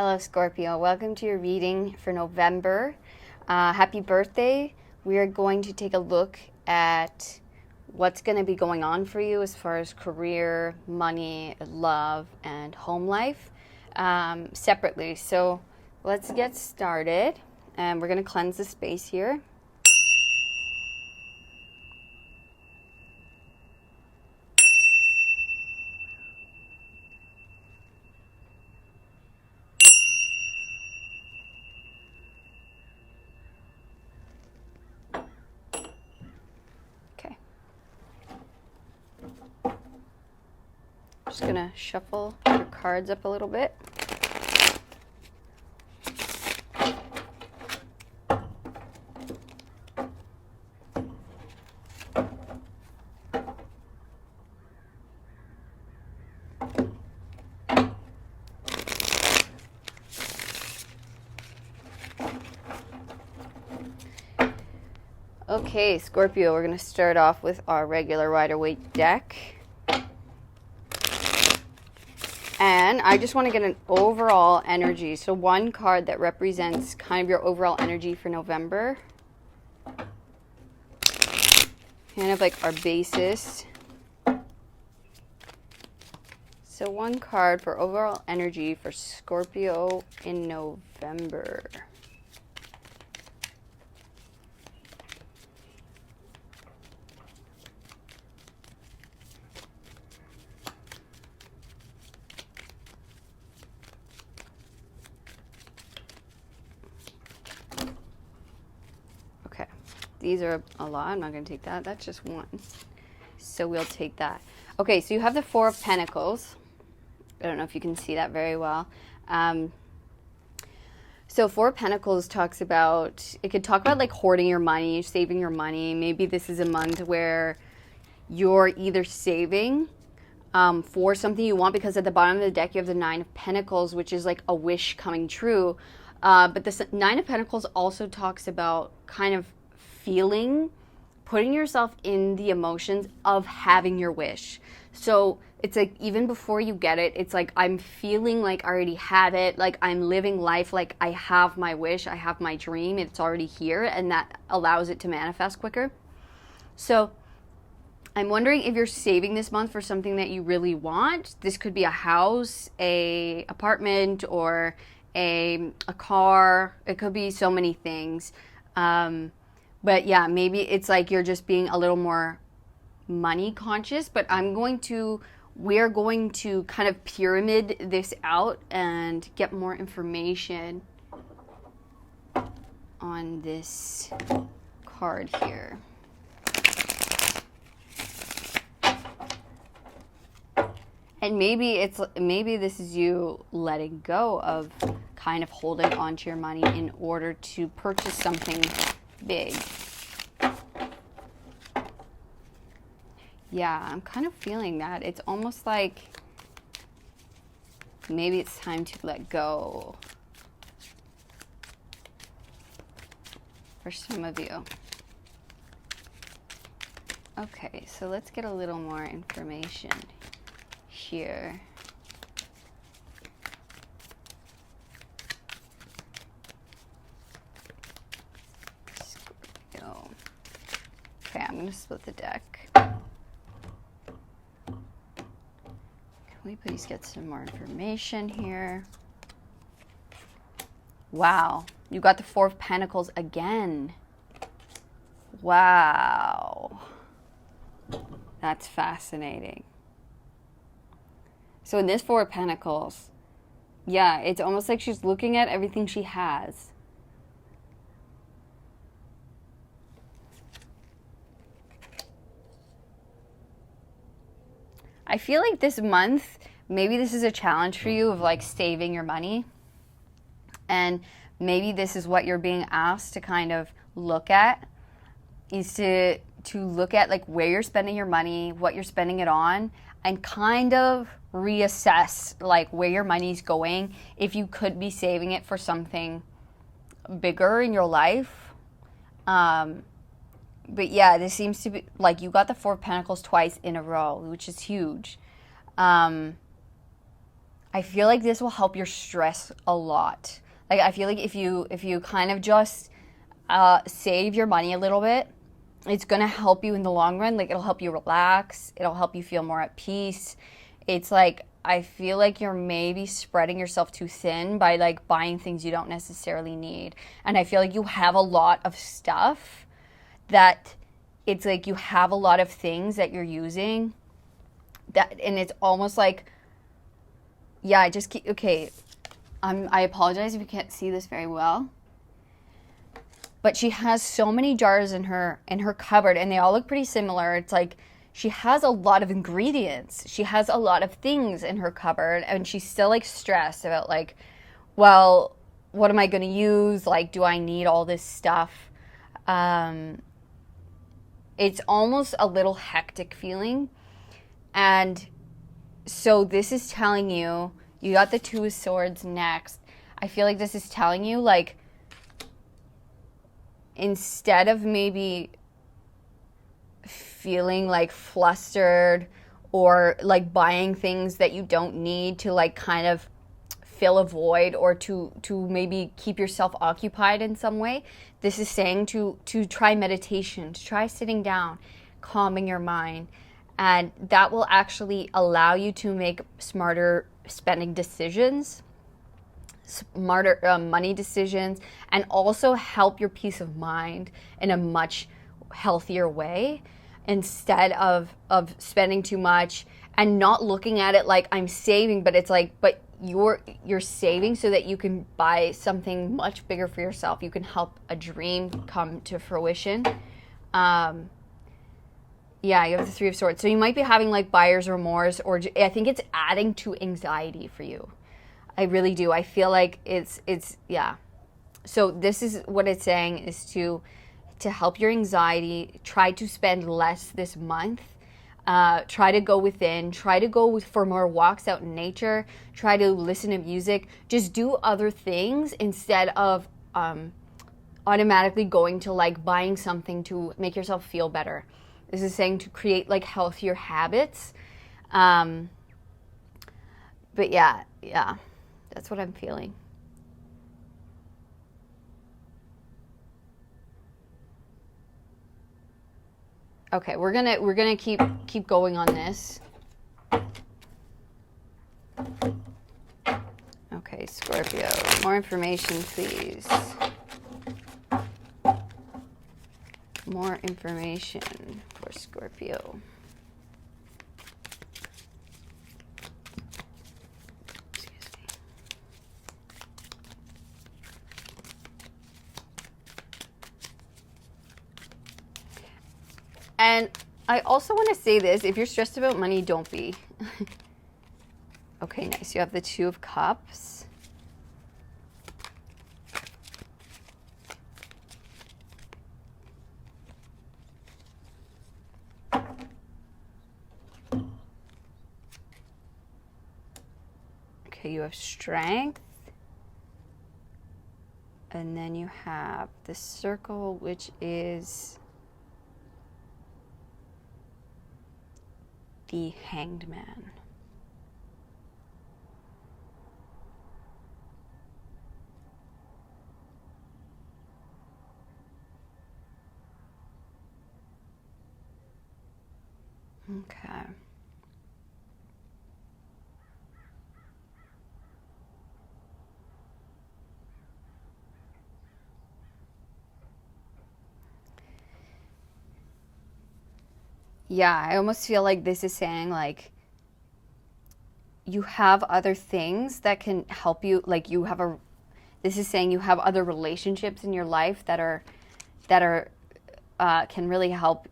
Hello, Scorpio. Welcome to your reading for November. Happy birthday. We are going to take a look at what's going to be going on for you as far as career, money, love, and home life separately. So let's get started. And we're going to cleanse the space here. Just gonna shuffle your cards up a little bit. Okay, Scorpio, we're gonna start off with our regular Rider-Waite deck. And I just want to get an overall energy. So one card that represents kind of your overall energy for November. Kind of like our basis. So one card for overall energy for Scorpio in November. These are a lot. I'm not going to take that. That's just one. So we'll take that. Okay, so you have the Four of Pentacles. I don't know if you can see that very well. So Four of Pentacles talks about, it could talk about like hoarding your money, saving your money. Maybe this is a month where you're either saving for something you want, because at the bottom of the deck you have the Nine of Pentacles, which is like a wish coming true. But the Nine of Pentacles also talks about kind of putting yourself in the emotions of having your wish. So it's like, even before you get it, it's like, I'm feeling like I already had it. Like I'm living life like I have my wish, I have my dream, it's already here, and that allows it to manifest quicker. So I'm wondering if you're saving this month for something that you really want. This could be a house, a apartment, or a car. It could be so many things. But yeah, maybe it's like you're just being a little more money conscious, but we're going to kind of pyramid this out and get more information on this card here. And maybe this is you letting go of kind of holding on to your money in order to purchase something big. Yeah, I'm kind of feeling that. It's almost like maybe it's time to let go for some of you. Okay, so let's get a little more information here. Okay, I'm going to split the deck. Can we please get some more information here? Wow, you got the Four of Pentacles again. Wow. That's fascinating. So in this Four of Pentacles, yeah, it's almost like she's looking at everything she has. I feel like this month, maybe this is a challenge for you of like saving your money. And maybe this is what you're being asked to kind of look at, is to look at like where you're spending your money, what you're spending it on, and kind of reassess like where your money's going, if you could be saving it for something bigger in your life. But yeah, this seems to be like you got the Four of Pentacles twice in a row, which is huge. I feel like this will help your stress a lot. Like I feel like if you kind of just save your money a little bit, it's gonna help you in the long run. Like it'll help you relax. It'll help you feel more at peace. It's like I feel like you're maybe spreading yourself too thin by like buying things you don't necessarily need. And I feel like you have a lot of stuff that it's like you have a lot of things that you're using that, and it's almost like, yeah, I just keep, okay, I apologize if you can't see this very well, but she has so many jars in her cupboard, and they all look pretty similar. It's like she has a lot of ingredients. She has a lot of things in her cupboard, and she's still like stressed about like, well, what am I going to use? Like, do I need all this stuff? It's almost a little hectic feeling. And so this is telling you, you got the Two of Swords next. I feel like this is telling you, like, instead of maybe feeling like flustered or like buying things that you don't need to like kind of fill a void or to maybe keep yourself occupied in some way, this is saying to try meditation, to try sitting down, calming your mind. And that will actually allow you to make smarter spending decisions, smarter money decisions, and also help your peace of mind in a much healthier way, instead of spending too much and not looking at it like I'm saving, but it's like, but you're saving so that you can buy something much bigger for yourself. You can help a dream come to fruition. Yeah, you have the Three of Swords. So you might be having like buyer's remorse, or I think it's adding to anxiety for you. I really do. I feel like it's yeah. So this is what it's saying, is to help your anxiety, try to spend less this month. Try to go within, try to go for more walks out in nature, try to listen to music, just do other things instead of automatically going to like buying something to make yourself feel better. This is saying to create like healthier habits. But yeah, that's what I'm feeling. Okay, we're gonna keep going on this. Okay, Scorpio, more information, please. More information for Scorpio. Excuse me. And I also want to say this, if you're stressed about money, don't be. Okay, nice. You have the Two of Cups. Okay, you have Strength. And then you have the Circle, which is the Hanged Man. Okay. Yeah, I almost feel like this is saying like you have other things that can help you, like this is saying you have other relationships in your life that are can really help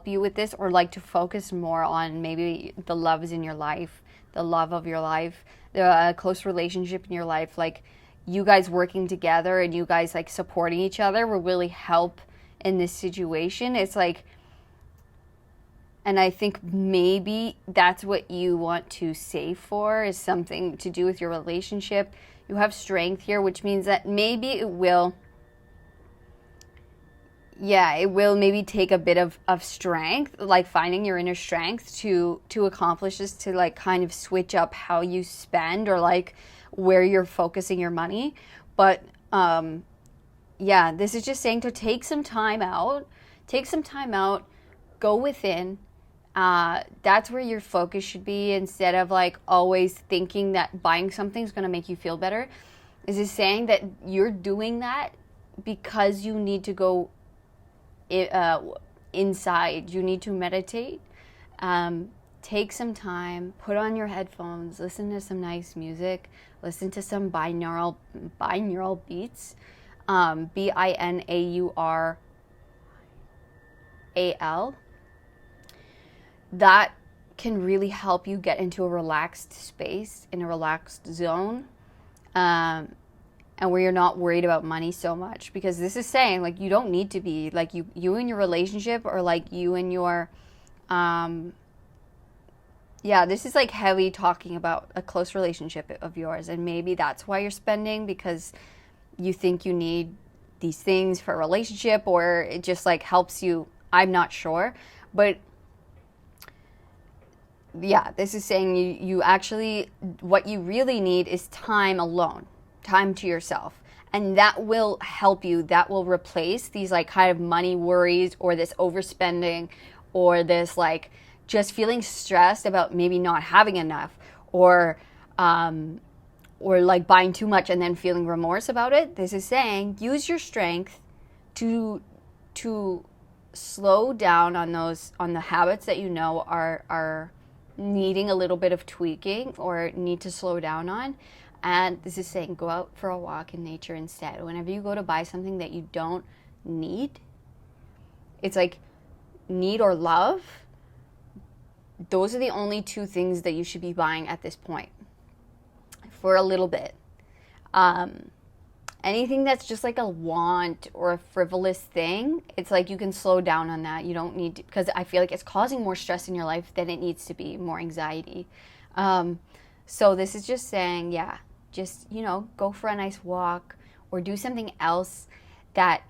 you with this, or like to focus more on maybe the loves in your life, the love of your life, the close relationship in your life, like you guys working together and you guys like supporting each other will really help in this situation. It's like, and I think maybe that's what you want to save for, is something to do with your relationship. You have Strength here, which means that maybe it will, yeah, it will maybe take a bit of strength, like finding your inner strength to accomplish this, to like kind of switch up how you spend or like where you're focusing your money. But yeah, this is just saying to take some time out, go within. That's where your focus should be, instead of like always thinking that buying something is going to make you feel better. Is it saying that you're doing that because you need to go inside, you need to meditate. Take some time, put on your headphones, listen to some nice music, listen to some binaural beats, binaural. That can really help you get into a relaxed space, in a relaxed zone, and where you're not worried about money so much. Because this is saying like you don't need to be like you in your relationship, or like you in your yeah, this is like heavy talking about a close relationship of yours, and maybe that's why you're spending, because you think you need these things for a relationship, or it just like helps you. I'm not sure, but yeah, this is saying you actually, what you really need is time alone, time to yourself. And that will help you. That will replace these like kind of money worries, or this overspending, or this like just feeling stressed about maybe not having enough, or like buying too much and then feeling remorse about it. This is saying use your strength to slow down on the habits that you know are needing a little bit of tweaking, or need to slow down on. And this is saying go out for a walk in nature instead. Whenever you go to buy something that you don't need, it's like need or love, those are the only two things that you should be buying at this point for a little bit. Anything that's just like a want or a frivolous thing, it's like you can slow down on that. You don't need to, because I feel like it's causing more stress in your life than it needs to be, more anxiety. So this is just saying, yeah, just, go for a nice walk, or do something else that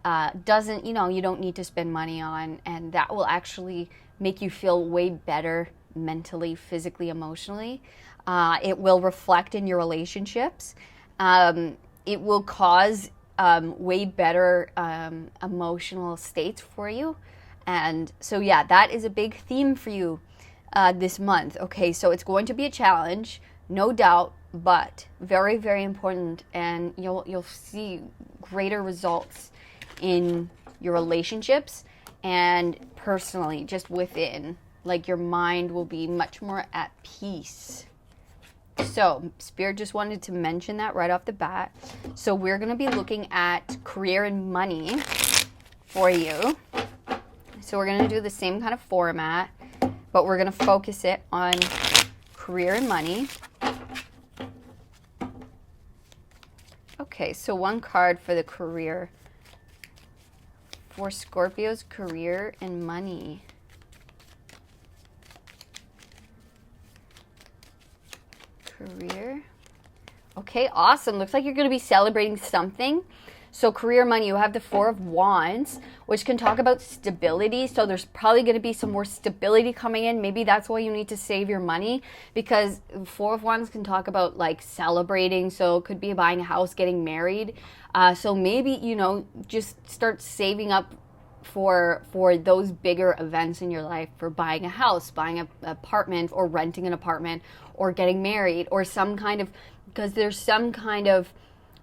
doesn't, you don't need to spend money on, and that will actually make you feel way better mentally, physically, emotionally. It will reflect in your relationships. It will cause way better emotional states for you. And so, yeah, that is a big theme for you this month. Okay, so it's going to be a challenge, no doubt, but very, very important. And you'll see greater results in your relationships and personally, just within. Like your mind will be much more at peace. So Spirit just wanted to mention that right off the bat. So we're going to be looking at career and money for you. So we're going to do the same kind of format, but we're going to focus it on career and money. Okay, so one card for the career. For Scorpio's career and money. Career. Okay, awesome. Looks like you're going to be celebrating something. So career money, you have the Four of Wands, which can talk about stability. So there's probably going to be some more stability coming in. Maybe that's why you need to save your money, because Four of Wands can talk about like celebrating. So it could be buying a house, getting married. So maybe, just start saving up for those bigger events in your life, for buying a house, buying an apartment, or renting an apartment, or getting married, or some kind of, because there's some kind of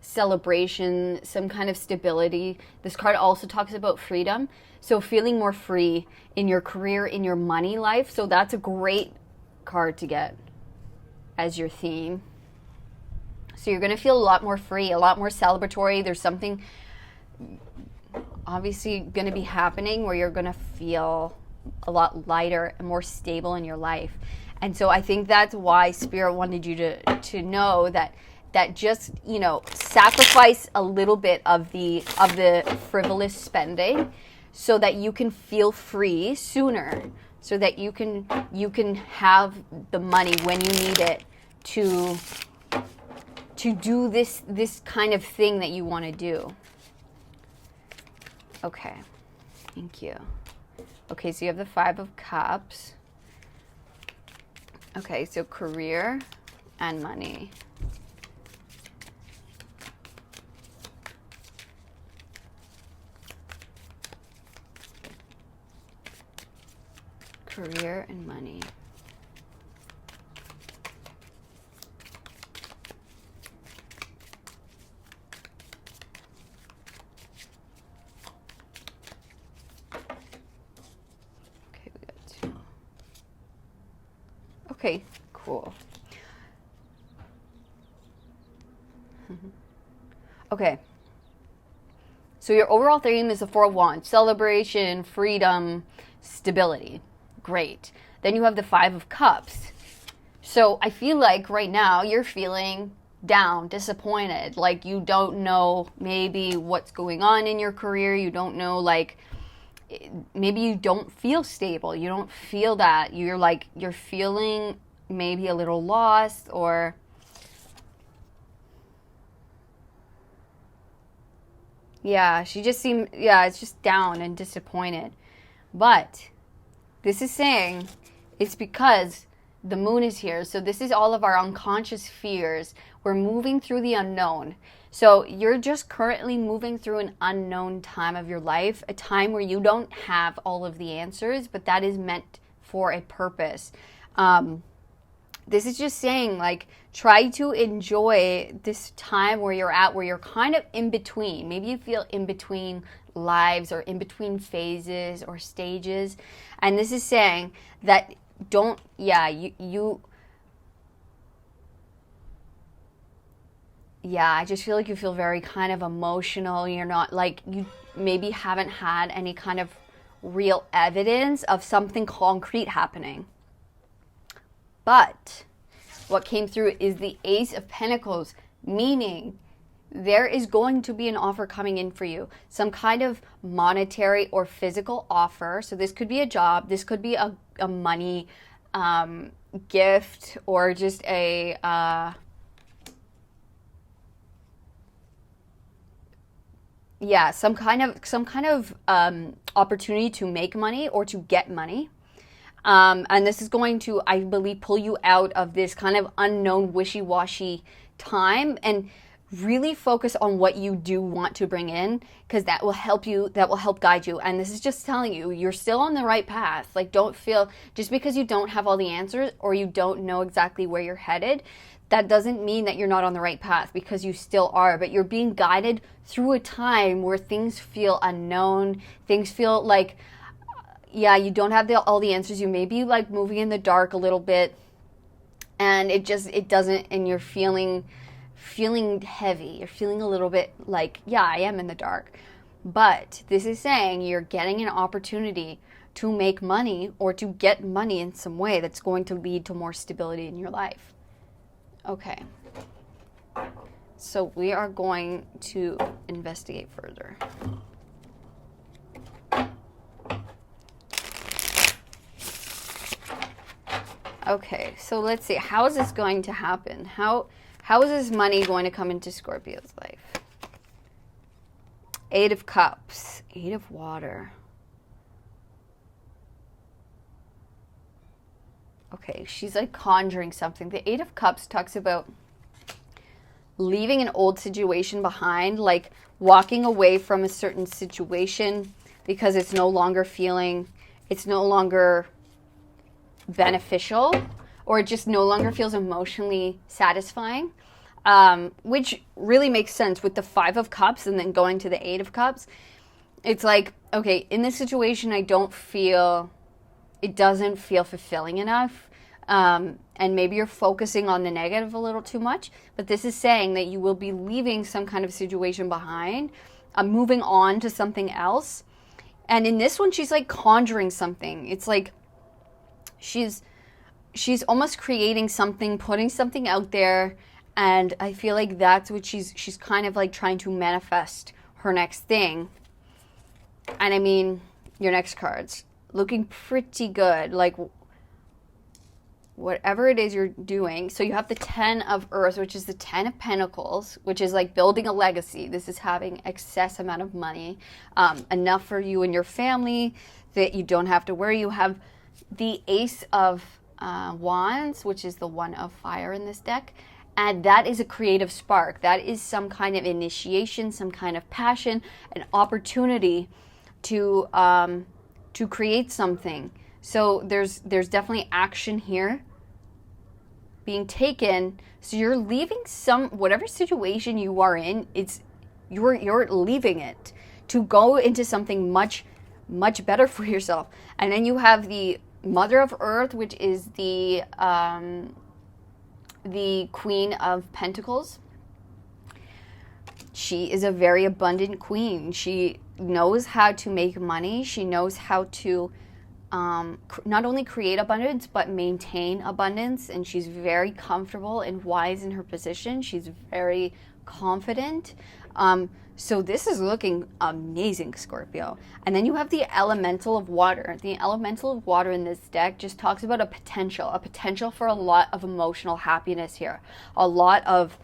celebration, some kind of stability. This card also talks about freedom. So feeling more free in your career, in your money life. So that's a great card to get as your theme. So you're going to feel a lot more free, a lot more celebratory. There's something obviously going to be happening where you're going to feel a lot lighter and more stable in your life. And so I think that's why Spirit wanted you to know that just, sacrifice a little bit of the frivolous spending so that you can feel free sooner, so that you can have the money when you need it to do this kind of thing that you want to do. Okay. Thank you. Okay, so you have the Five of Cups. Okay, so career and money. Career and money. Okay, we got 2. Okay, cool. Okay. So your overall theme is the Four of Wands. Celebration, freedom, stability. Great. Then you have the Five of Cups. So I feel like right now you're feeling down, disappointed. Like you don't know maybe what's going on in your career. You don't know, like, maybe you don't feel stable. You don't feel that. You're feeling maybe a little lost, or yeah, she just seemed, yeah, it's just down and disappointed. But this is saying it's because the moon is here. So this is all of our unconscious fears. We're moving through the unknown. So you're just currently moving through an unknown time of your life, a time where you don't have all of the answers, but that is meant for a purpose. This is just saying, like, try to enjoy this time where you're at, where you're kind of in between. Maybe you feel in between lives or in between phases or stages. And this is saying that I just feel like you feel very kind of emotional. You're not, like, you maybe haven't had any kind of real evidence of something concrete happening. But what came through is the Ace of Pentacles, meaning there is going to be an offer coming in for you, some kind of monetary or physical offer. So this could be a job, this could be a money gift, or just a some kind of opportunity to make money or to get money. And this is going to, I believe, pull you out of this kind of unknown, wishy-washy time and really focus on what you do want to bring in, because that will help you, that will help guide you. And this is just telling you, you're still on the right path. Like, don't feel, just because you don't have all the answers or you don't know exactly where you're headed, that doesn't mean that you're not on the right path, because you still are. But you're being guided through a time where things feel unknown, things feel like, you don't have all the answers. You may be like moving in the dark a little bit, and it doesn't, and you're feeling heavy. You're feeling a little bit like, I am in the dark. But this is saying you're getting an opportunity to make money or to get money in some way that's going to lead to more stability in your life. Okay. So we are going to investigate further. Okay, so let's see. How is this going to happen? How is this money going to come into Scorpio's life? Eight of Cups, Eight of Water. Okay, she's like conjuring something. The Eight of Cups talks about leaving an old situation behind, like walking away from a certain situation because it's no longer beneficial, or it just no longer feels emotionally satisfying, which really makes sense with the Five of Cups and then going to the Eight of Cups. It's like, okay, in this situation, it doesn't feel fulfilling enough, and maybe you're focusing on the negative a little too much, but this is saying that you will be leaving some kind of situation behind, moving on to something else. And in this one, she's like conjuring something. It's like she's almost creating something, putting something out there, and I feel like that's what she's kind of like trying to manifest her next thing. And I mean, your next card's looking pretty good. Like, whatever it is you're doing. So you have the 10 of Earth, which is the 10 of Pentacles, which is like building a legacy. This is having excess amount of money, enough for you and your family that you don't have to worry. You have the Ace of Wands, which is the 1 of Fire in this deck. And that is a creative spark. That is some kind of initiation, some kind of passion, an opportunity to create something. So there's definitely action here being taken. So you're leaving whatever situation you are in, you're leaving it to go into something much, much better for yourself. And then you have the Mother of Earth, which is the Queen of Pentacles. She is a very abundant queen. She knows how to make money. She knows how to not only create abundance, but maintain abundance. And she's very comfortable and wise in her position. She's very confident. So this is looking amazing, Scorpio. And then you have the Elemental of Water. The Elemental of Water in this deck just talks about a potential for a lot of emotional happiness here. A lot of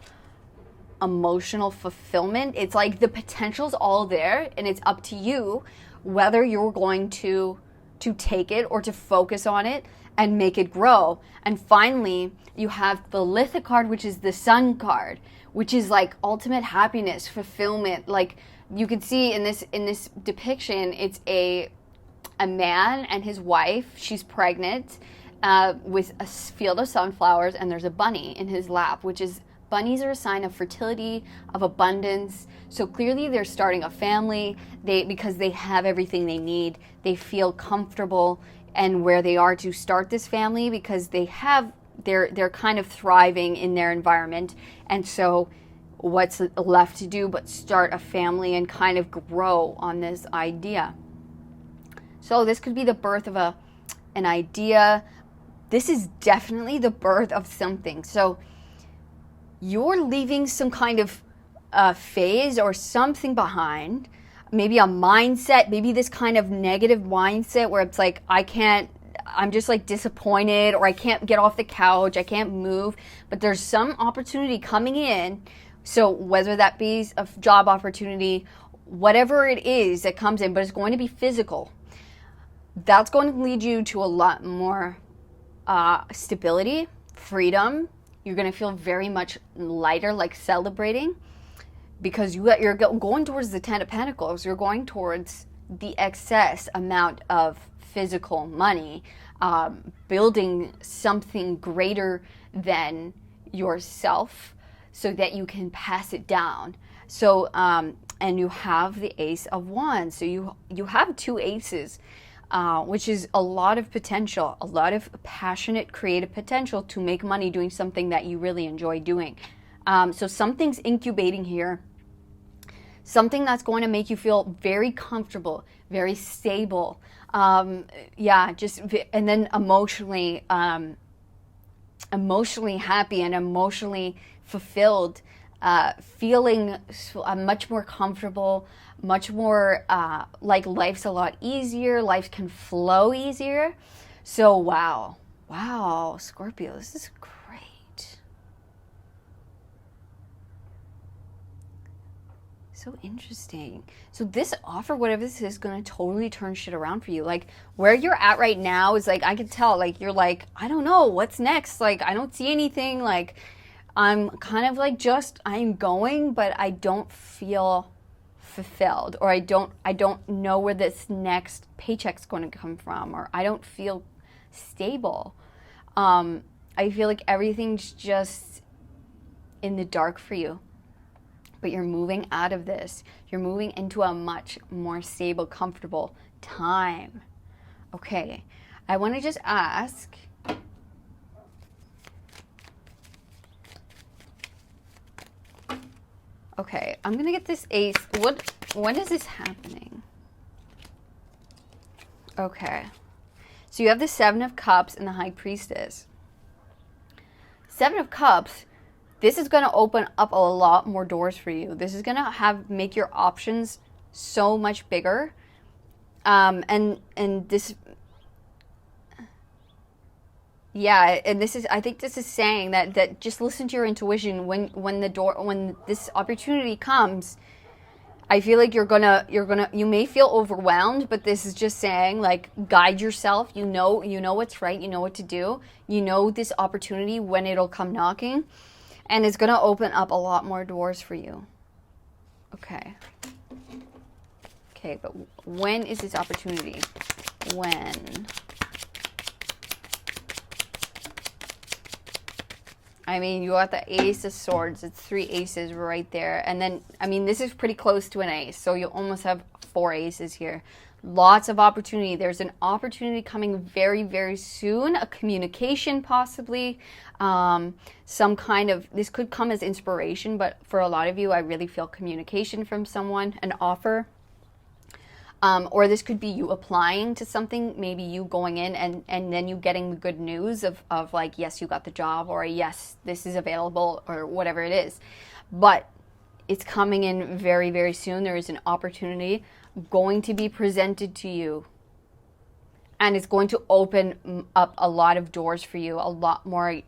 emotional fulfillment. It's like the potential's all there, and it's up to you whether you're going to take it or to focus on it and make it grow. And finally, you have the Lithic card, which is the Sun card, which is like ultimate happiness, fulfillment. Like you can see in this depiction, it's a man and his wife. She's pregnant with a field of sunflowers, and there's a bunny in his lap, which is, bunnies are a sign of fertility, of abundance. So clearly they're starting a family. Because they have everything they need. They feel comfortable and where they are to start this family because they're kind of thriving in their environment. And so what's left to do but start a family and kind of grow on this idea. So this could be the birth of an idea. This is definitely the birth of something. So you're leaving some kind of phase or something behind, maybe a mindset, maybe this kind of negative mindset where it's like, I'm just like disappointed, or I can't get off the couch, I can't move, but there's some opportunity coming in. So whether that be a job opportunity, whatever it is that comes in, but it's going to be physical, that's going to lead you to a lot more stability, freedom. You're going to feel very much lighter, like celebrating, because you're going towards the 10 of Pentacles. You're going towards the excess amount of physical money, building something greater than yourself so that you can pass it down. So, and you have the Ace of Wands. So you have two aces, which is a lot of potential, a lot of passionate, creative potential to make money doing something that you really enjoy doing. So something's incubating here, something that's going to make you feel very comfortable, very stable. And then emotionally happy and emotionally fulfilled, feeling much more comfortable, much more like life's a lot easier, life can flow easier. So wow, Scorpio, this is great. So interesting. So this offer, whatever this is, going to totally turn shit around for you. Like where you're at right now is like, I can tell, like you're like, I don't know what's next. Like I don't see anything. Like I'm kind of like I'm going, but I don't feel fulfilled, or I don't know where this next paycheck's going to come from, or I don't feel stable. I feel like everything's just in the dark for you. But you're moving out of this. You're moving into a much more stable, comfortable time. Okay, I want to just ask, okay, I'm going to get this ace. When is this happening? Okay, so you have the Seven of Cups and the High Priestess. Seven of Cups, this is going to open up a lot more doors for you. This is going to make your options so much bigger. And this, Yeah, and I think this is saying that just listen to your intuition when this opportunity comes. I feel like you may feel overwhelmed, but this is just saying, like, guide yourself. You know what's right. You know what to do. You know this opportunity when it'll come knocking, and it's gonna open up a lot more doors for you. Okay. Okay, but when is this opportunity? When? I mean, you got the Ace of Swords. It's 3 aces right there. And then, I mean, this is pretty close to an ace. So you almost have 4 aces here. Lots of opportunity. There's an opportunity coming very, very soon. A communication possibly. Some kind of, this could come as inspiration. But for a lot of you, I really feel communication from someone. An offer. Or this could be you applying to something, maybe you going in and then you getting the good news of like, yes, you got the job, or yes, this is available, or whatever it is. But it's coming in very, very soon. There is an opportunity going to be presented to you. And it's going to open up a lot of doors for you, a lot more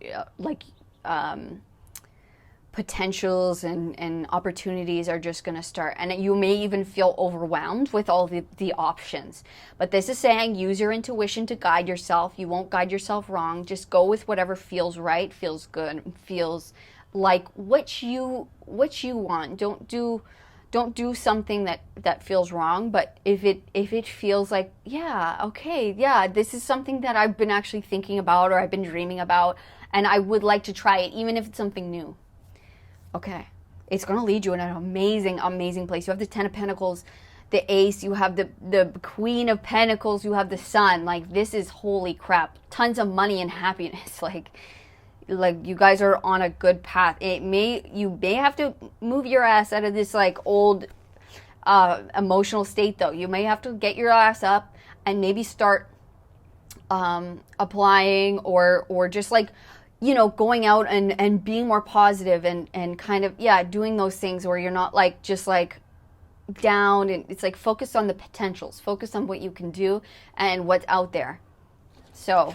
potentials and opportunities are just going to start. And you may even feel overwhelmed with all the options. But this is saying use your intuition to guide yourself. You won't guide yourself wrong. Just go with whatever feels right, feels good, feels like what you want. Don't do something that feels wrong, but if it feels like, yeah, okay, yeah, this is something that I've been actually thinking about, or I've been dreaming about, and I would like to try it, even if it's something new. Okay, it's going to lead you in an amazing, amazing place. You have the 10 of Pentacles, the Ace, you have the Queen of Pentacles, you have the Sun. Like, this is holy crap. Tons of money and happiness. Like you guys are on a good path. You may have to move your ass out of this like old emotional state though. You may have to get your ass up and maybe start applying or just like, you know, going out and being more positive and kind of, yeah, doing those things where you're not like just like down, and it's like focus on the potentials, focus on what you can do and what's out there. So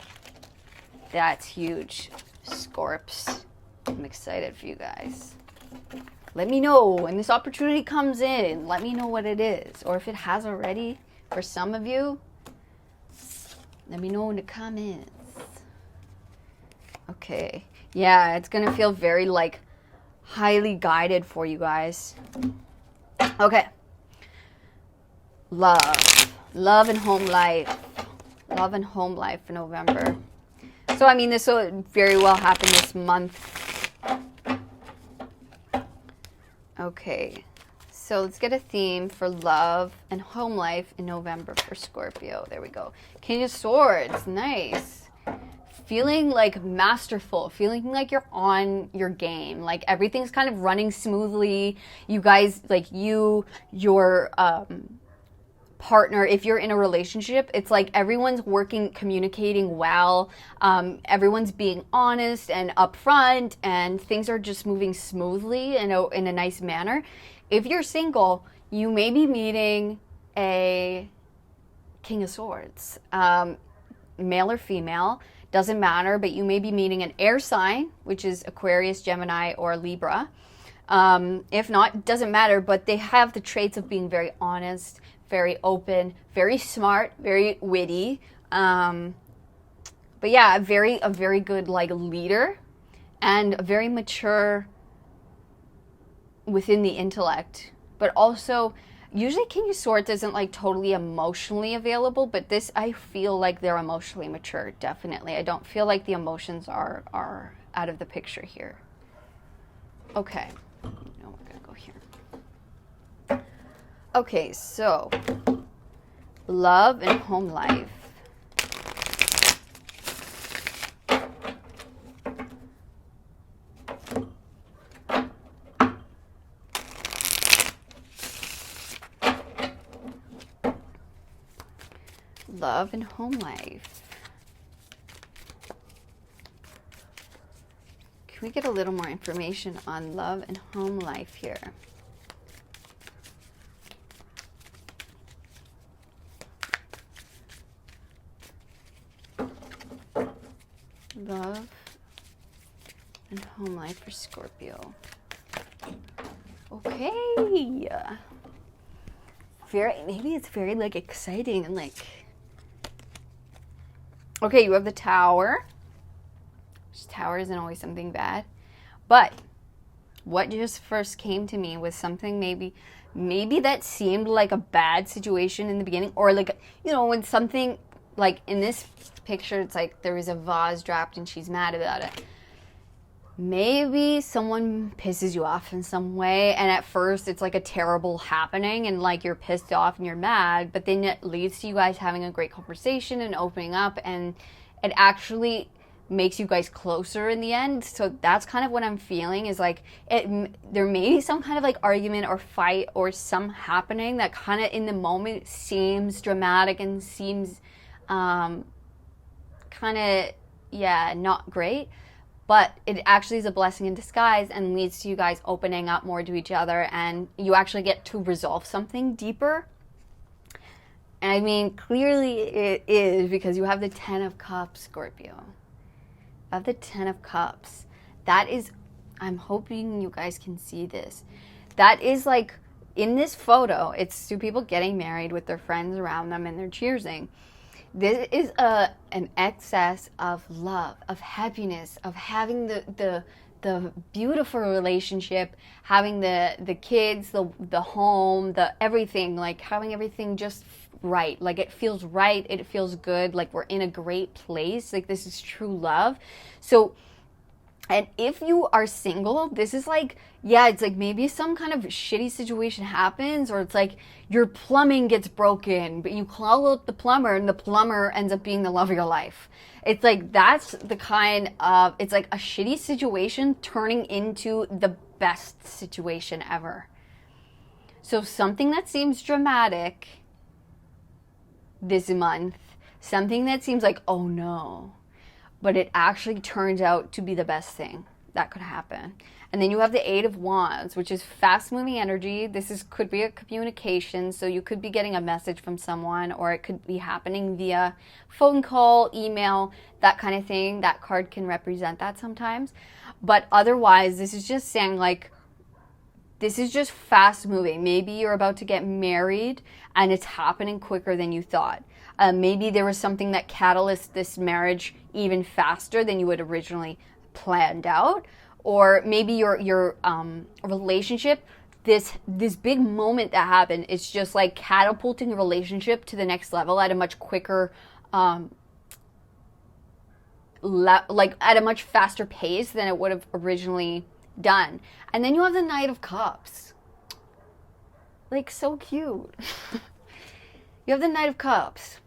that's huge, Scorps. I'm excited for you guys. Let me know when this opportunity comes in. Let me know what it is, or if it has already for some of you. Let me know in the comments. Okay, yeah, it's gonna feel very like highly guided for you guys. Okay, love and home life, for November. So I mean, this will very well happen this month. Okay, so let's get a theme for love and home life in November for Scorpio. There we go. King of Swords, nice. Feeling like masterful, feeling like you're on your game, like everything's kind of running smoothly. You guys, like your partner, if you're in a relationship, it's like everyone's working, communicating well. Everyone's being honest and upfront, and things are just moving smoothly in a nice manner. If you're single, you may be meeting a King of Swords, male or female. Doesn't matter, but you may be meeting an air sign, which is Aquarius, Gemini, or Libra. If not, doesn't matter, but they have the traits of being very honest, very open, very smart, very witty. But yeah, a very good like leader, and very mature within the intellect, but also usually King of Swords isn't like totally emotionally available, but this, I feel like they're emotionally mature, definitely. I don't feel like the emotions are out of the picture here. Okay, no, we're gonna go here. Okay, so love and home life. Love and home life. Can we get a little more information on love and home life here? Love and home life for Scorpio. Okay. Maybe it's very like exciting and like. Okay, you have the Tower. Which Tower isn't always something bad, but what just first came to me was something maybe that seemed like a bad situation in the beginning, or like, you know, when something like in this picture, it's like there was a vase dropped and she's mad about it. Maybe someone pisses you off in some way, and at first it's like a terrible happening and like you're pissed off and you're mad, but then it leads to you guys having a great conversation and opening up, and it actually makes you guys closer in the end. So that's kind of what I'm feeling, is like there may be some kind of like argument or fight or some happening that kind of in the moment seems dramatic and seems kind of not great, but it actually is a blessing in disguise and leads to you guys opening up more to each other, and you actually get to resolve something deeper. And I mean, clearly it is, because you have the 10 of Cups, Scorpio. Of the 10 of Cups. That is, I'm hoping you guys can see this. That is like, in this photo, it's two people getting married with their friends around them and they're cheersing. This is an excess of love, of happiness, of having the beautiful relationship, having the kids, the home, the everything, like having everything just right. Like it feels right, it feels good, like we're in a great place, like this is true love. So, and if you are single, this is like, yeah, it's like maybe some kind of shitty situation happens, or it's like your plumbing gets broken, but you call up the plumber and the plumber ends up being the love of your life. It's like, that's the kind of, it's like a shitty situation turning into the best situation ever. So something that seems dramatic this month, something that seems like, oh no, but it actually turns out to be the best thing that could happen. And then you have the 8 of Wands, which is fast-moving energy. Could be a communication, so you could be getting a message from someone, or it could be happening via phone call, email, that kind of thing. That card can represent that sometimes. But otherwise, this is just saying like, this is just fast-moving. Maybe you're about to get married and it's happening quicker than you thought. Maybe there was something that catalyzed this marriage even faster than you had originally planned out. Or maybe your relationship, this big moment that happened, it's just like catapulting the relationship to the next level at a much quicker, like at a much faster pace than it would have originally done. And then you have the Knight of Cups. Like, so cute. You have the Knight of Cups.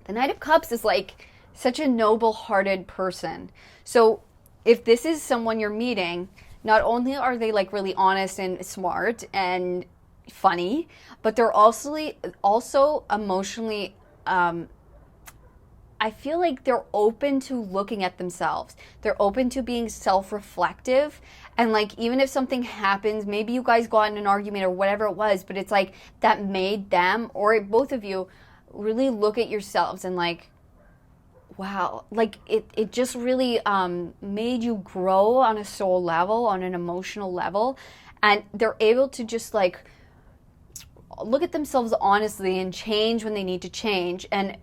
The Knight of Cups is like such a noble-hearted person. So if this is someone you're meeting, not only are they like really honest and smart and funny, but they're also emotionally, I feel like they're open to looking at themselves. They're open to being self-reflective. And like, even if something happens, maybe you guys got in an argument or whatever it was, but it's like that made them, or both of you, really look at yourselves and like, wow, like it just really made you grow on a soul level, on an emotional level. And they're able to just like look at themselves honestly and change when they need to change. And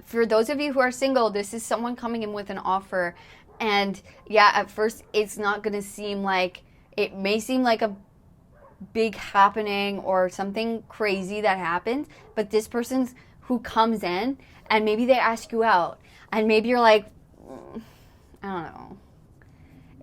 for those of you who are single, this is someone coming in with an offer. And yeah, at first it's not going to seem like, it may seem like a big happening or something crazy that happens, but this person's who comes in and maybe they ask you out and maybe you're like, I don't know.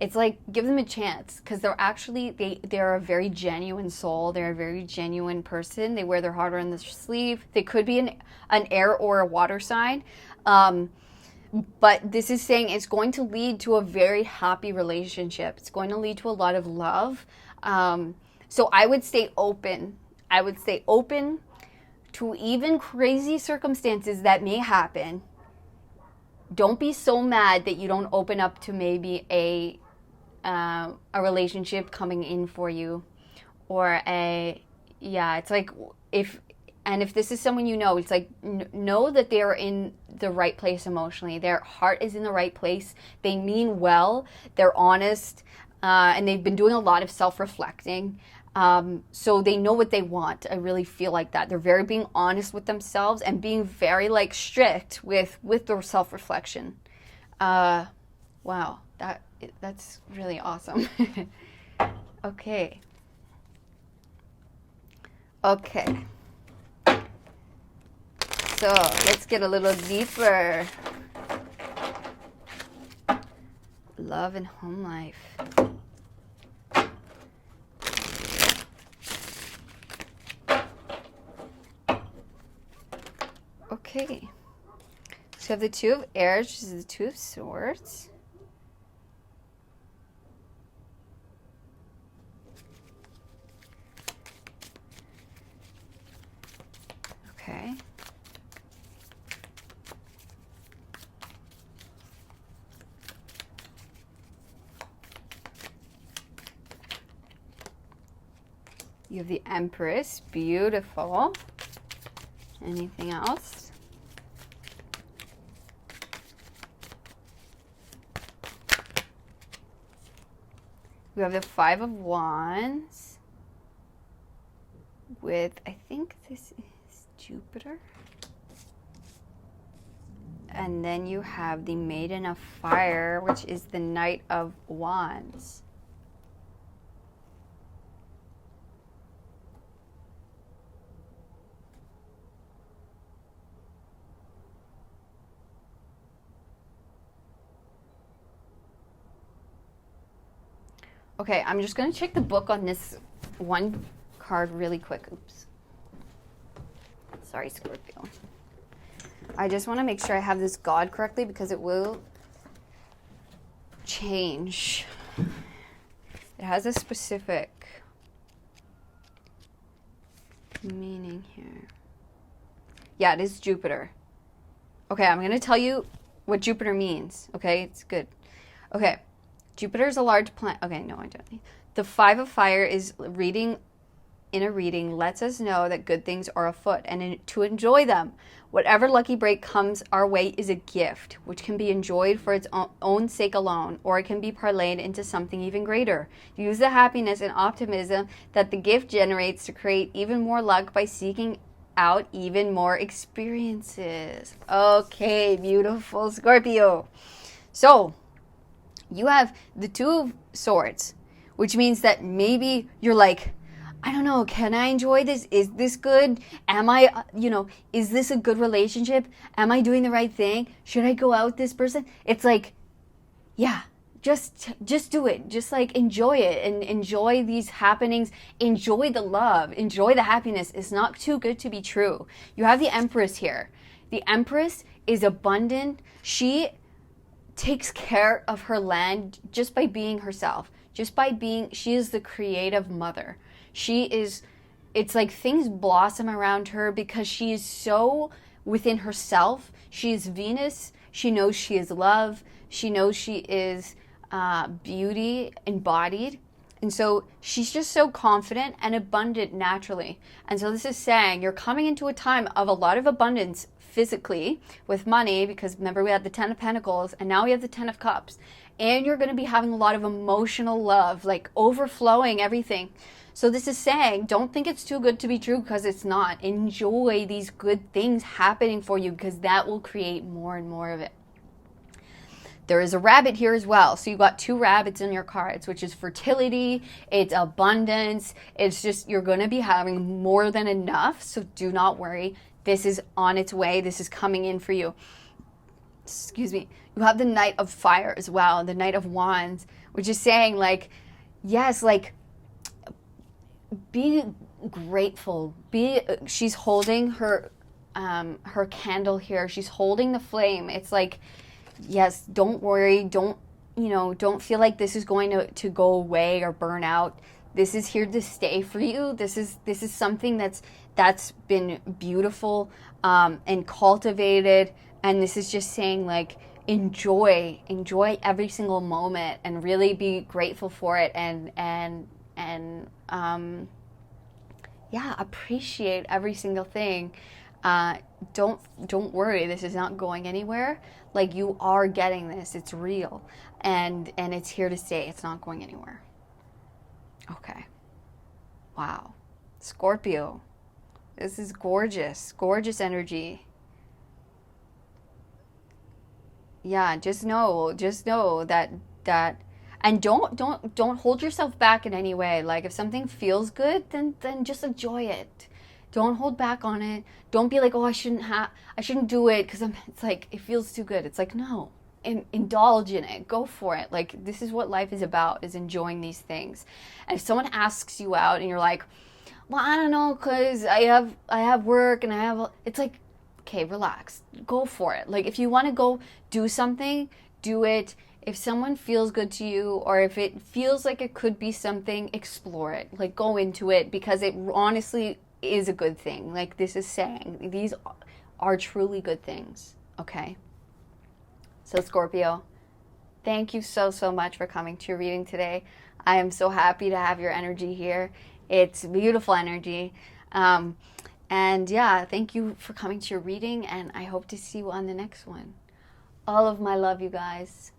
It's like, give them a chance, because they're actually, they're a very genuine soul. They're a very genuine person. They wear their heart on their sleeve. They could be an air or a water sign. But this is saying it's going to lead to a very happy relationship. It's going to lead to a lot of love. So I would stay open. I would stay open to even crazy circumstances that may happen. Don't be so mad that you don't open up to maybe a relationship coming in for you, or it's like, if And if this is someone you know, it's like, know that they are in the right place emotionally. Their heart is in the right place. They mean well. They're honest. And they've been doing a lot of self-reflecting. So they know what they want. I really feel like that. They're very being honest with themselves and being very like strict with their self-reflection. Wow, that's really awesome. Okay. Okay. So let's get a little deeper. Love and home life. Okay. So we have the Two of Airs, which is the Two of Swords. Okay. You have the Empress, beautiful. Anything else? We have the Five of Wands with, I think this is Jupiter. And then you have the Maiden of Fire, which is the Knight of Wands. Okay, I'm just going to check the book on this one card really quick. Oops. Sorry, Scorpio. I just want to make sure I have this God correctly because it will change. It has a specific meaning here. Yeah, it is Jupiter. Okay, I'm going to tell you what Jupiter means. Okay, it's good. Okay. Jupiter is a large planet. Okay, no, I don't. The Five of Fire is reading. In a reading, lets us know that good things are afoot and to enjoy them. Whatever lucky break comes our way is a gift, which can be enjoyed for its own sake alone, or it can be parlayed into something even greater. Use the happiness and optimism that the gift generates to create even more luck by seeking out even more experiences. Okay, beautiful Scorpio. So, you have the Two of Swords, which means that maybe you're like, I don't know, can I enjoy this? Is this good? Am I, is this a good relationship? Am I doing the right thing? Should I go out with this person? It's like, yeah, just do it. Just like enjoy it and enjoy these happenings. Enjoy the love. Enjoy the happiness. It's not too good to be true. You have the Empress here. The Empress is abundant. She takes care of her land just by being herself, she is the creative mother. It's like things blossom around her because she is so within herself. She is Venus. She knows she is love. She knows she is beauty embodied. And so she's just so confident and abundant naturally. And so this is saying you're coming into a time of a lot of abundance physically with money, because remember we had the Ten of Pentacles and now we have the Ten of Cups. And you're going to be having a lot of emotional love, like overflowing everything. So this is saying, don't think it's too good to be true, because it's not. Enjoy these good things happening for you, because that will create more and more of it. There is a rabbit here as well. So you've got two rabbits in your cards, which is fertility, it's abundance. It's just, you're going to be having more than enough. So do not worry. This is on its way. This is coming in for you. Excuse me. You have the Knight of Fire as well, the Knight of Wands, which is saying like, yes, like be grateful. She's holding her candle here. She's holding the flame. It's like, yes, don't worry. Don't feel like this is going to go away or burn out. This is here to stay for you. This is something that's been beautiful and cultivated. And this is just saying like, enjoy every single moment and really be grateful for it. And yeah, appreciate every single thing. Don't worry, this is not going anywhere. Like, you are getting this. It's real. And it's here to stay. It's not going anywhere. Okay. Wow. Scorpio. This is gorgeous. Gorgeous energy. Yeah, just know that and don't hold yourself back in any way. Like, if something feels good, then just enjoy it. Don't hold back on it. Don't be like, oh, I shouldn't do it because it's like it feels too good. It's like, no, indulge in it. Go for it. Like, this is what life is about, is enjoying these things. And if someone asks you out and you're like, well, I don't know, cause I have work and it's like, okay, relax. Go for it. Like, if you want to go do something, do it. If someone feels good to you, or if it feels like it could be something, explore it. Like, go into it, because it honestly is a good thing. Like, this is saying these are truly good things. Okay. So, Scorpio, thank you so much for coming to your reading today. I am so happy to have your energy here. It's beautiful energy. And yeah, thank you for coming to your reading, and I hope to see you on the next one. All of my love, you guys.